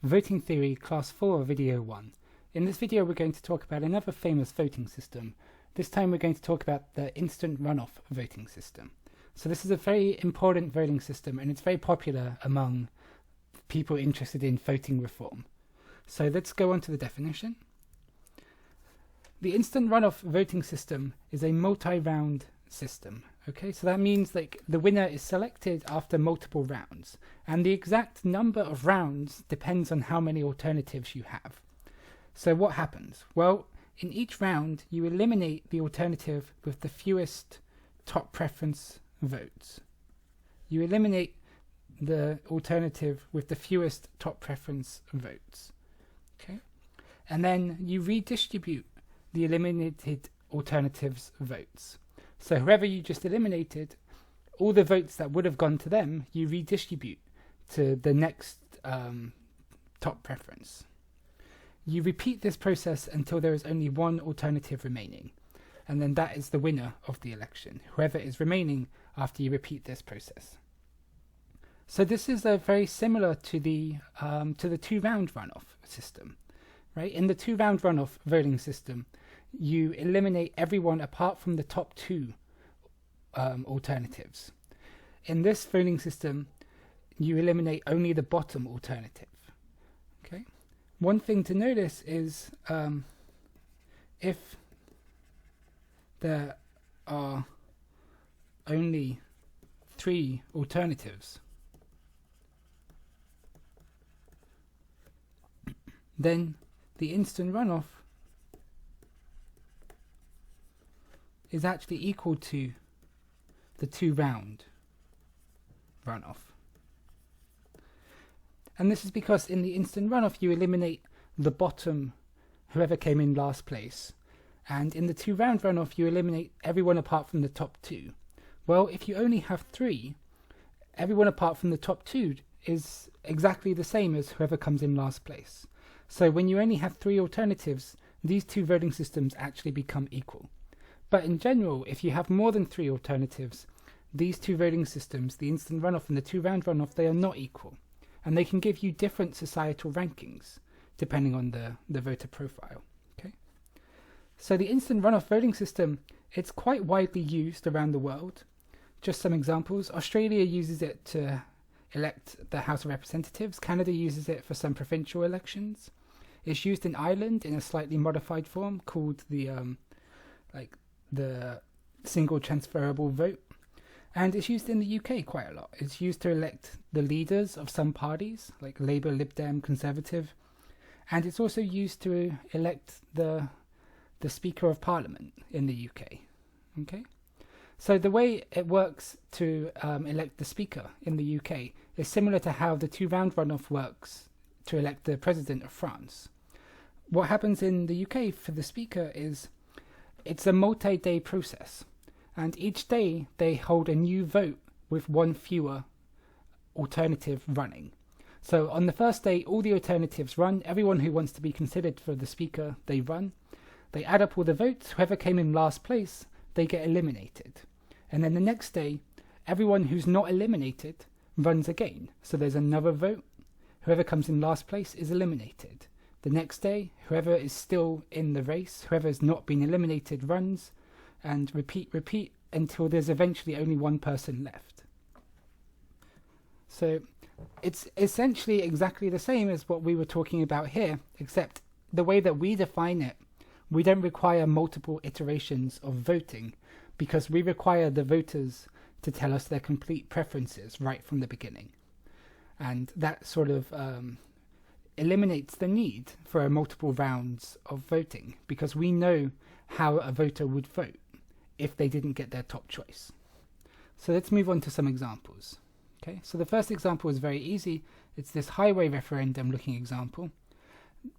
Voting Theory Class 4 Video 1. In this video we're going to talk about another famous voting system. This time we're going to talk about the instant runoff voting system. So this is a very important voting system and it's very popular among people interested in voting reform. So let's go on to the definition. The instant runoff voting system is a multi-round system. Okay, so that means like the winner is selected after multiple rounds, and the exact number of rounds depends on how many alternatives you have. So what happens? Well, in each round you eliminate the alternative with the fewest top preference votes. You eliminate the alternative with the fewest top preference votes. Okay, and then you redistribute the eliminated alternatives votes. So whoever you just eliminated, all the votes that would have gone to them, you redistribute to the next top preference. You repeat this process until there is only one alternative remaining, and then that is the winner of the election, whoever is remaining after you repeat this process. So this is very similar to the two-round runoff system, right? In the two-round runoff voting system, you eliminate everyone apart from the top two alternatives. In this voting system, you eliminate only the bottom alternative. Okay. One thing to notice is if there are only three alternatives, then the instant runoff is actually equal to the two-round runoff. And this is because in the instant runoff you eliminate the bottom, whoever came in last place, and in the two-round runoff you eliminate everyone apart from the top two. Well, if you only have three, everyone apart from the top two is exactly the same as whoever comes in last place. So when you only have three alternatives, these two voting systems actually become equal. But in general, if you have more than three alternatives, these two voting systems, the instant runoff and the two-round runoff, they are not equal. And they can give you different societal rankings, depending on the voter profile. Okay. So the instant runoff voting system, it's quite widely used around the world. Just some examples. Australia uses it to elect the House of Representatives. Canada uses it for some provincial elections. It's used in Ireland in a slightly modified form called the single transferable vote, and it's used in the UK quite a lot. It's used to elect the leaders of some parties like Labour, Lib Dem, Conservative, and it's also used to elect the Speaker of Parliament in the UK. Okay, so the way it works to elect the Speaker in the UK is similar to how the two-round runoff works to elect the President of France. What happens in the UK for the Speaker is it's a multi-day process, and each day they hold a new vote with one fewer alternative running. So on the first day, all the alternatives run. Everyone who wants to be considered for the Speaker, they run. They add up all the votes. Whoever came in last place, they get eliminated. And then the next day, everyone who's not eliminated runs again. So there's another vote. Whoever comes in last place is eliminated. The next day, whoever is still in the race, whoever has not been eliminated runs, and repeat until there's eventually only one person left. So it's essentially exactly the same as what we were talking about here, except the way that we define it, we don't require multiple iterations of voting because we require the voters to tell us their complete preferences right from the beginning. And that sort of eliminates the need for multiple rounds of voting because we know how a voter would vote if they didn't get their top choice. So let's move on to some examples. Okay, so the first example is very easy. It's this highway referendum looking example.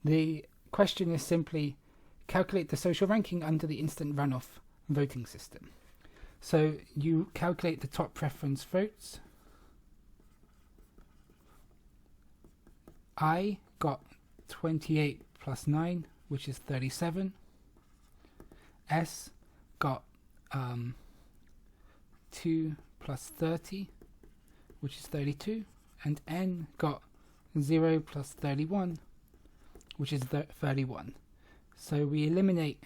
The question is simply calculate the social ranking under the instant runoff voting system. So you calculate the top preference votes. I got 28 plus 9, which is 37. S got 2 plus 30, which is 32. And N got 0 plus 31, which is 31. So we eliminate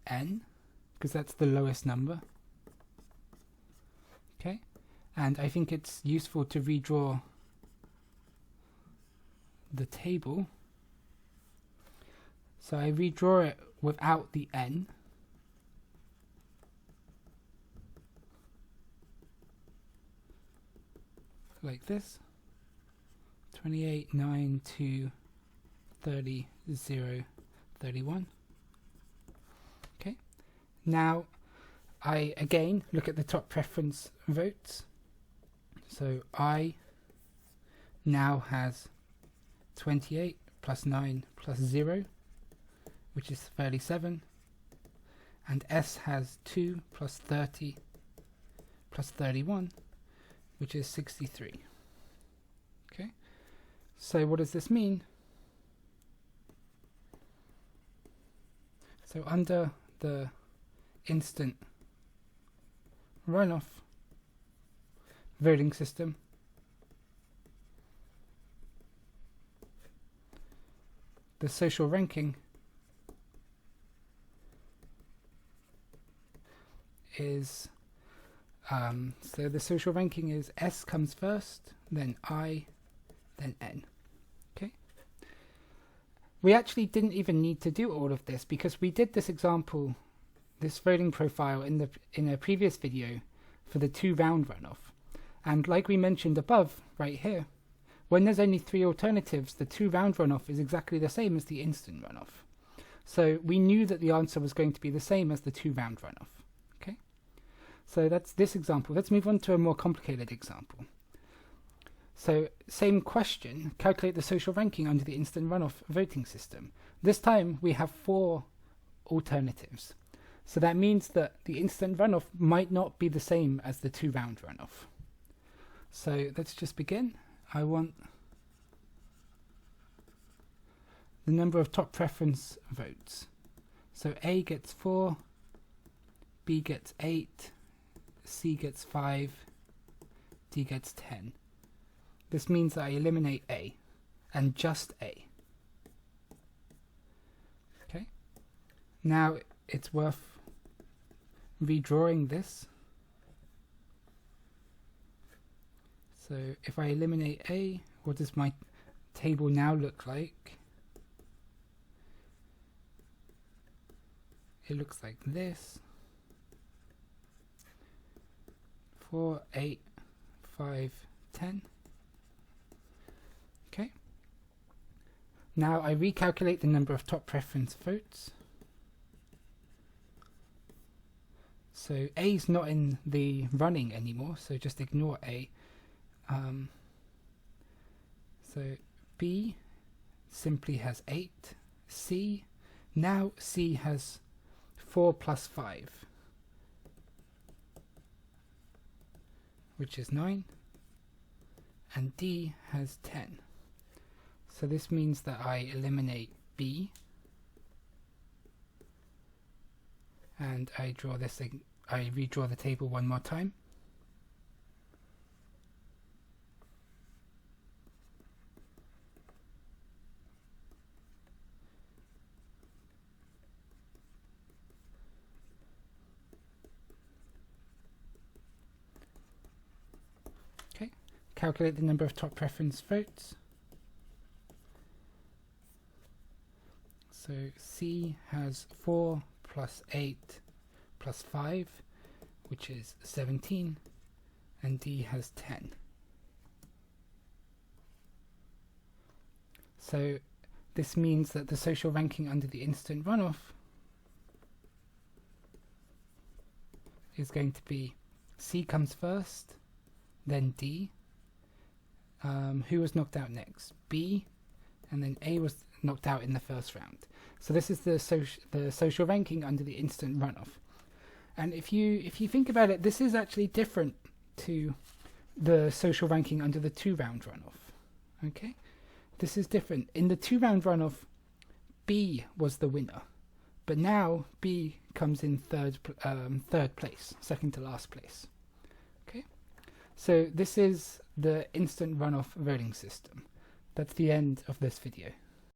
n, because that's the lowest number. Okay, and I think it's useful to redraw the table. So I redraw it without the n. Like this. 28, 9, 2, 30, 0, 31. Okay. Now I again look at the top preference votes. So I now has 28 plus 9 plus 0, which is 37. And S has 2 plus 30 plus 31, which is 63. Okay. So what does this mean? So under the instant runoff voting system, the social ranking is so the social ranking is S comes first, then I, then N. Okay. We actually didn't even need to do all of this because we did this example, this voting profile in a previous video for the 2-round runoff. And like we mentioned above, right here, when there's only 3 alternatives, the 2-round runoff is exactly the same as the instant runoff. So we knew that the answer was going to be the same as the 2-round runoff. Okay. So that's this example. Let's move on to a more complicated example. So same question, calculate the social ranking under the instant runoff voting system. This time we have 4 alternatives. So that means that the instant runoff might not be the same as the 2-round runoff. So let's just begin. I want the number of top preference votes. So A gets 4, B gets 8, C gets 5, D gets 10. This means that I eliminate A, and just A. Okay. Now it's worth redrawing this. So if I eliminate A, what does my table now look like? It looks like this. 4, 8, 5, 10. Okay. Now I recalculate the number of top preference votes. So A is not in the running anymore, so just ignore A. So B simply has 8. C, now C has 4 plus 5, which is 9. And D has 10. So this means that I eliminate B, and I draw this. I redraw the table one more time. Okay, calculate the number of top preference votes. So C has 4 plus 8 plus 5, which is 17, and D has 10. So this means that the social ranking under the instant runoff is going to be C comes first, then D. Who was knocked out next? B, and then A was knocked out in the first round. So this is the social ranking under the instant runoff. And if you think about it, this is actually different to the social ranking under the 2-round runoff. Okay, this is different. In the 2-round runoff, B was the winner, but now B comes in third place, second to last place. Okay, so this is the instant runoff voting system. that's the end of this video.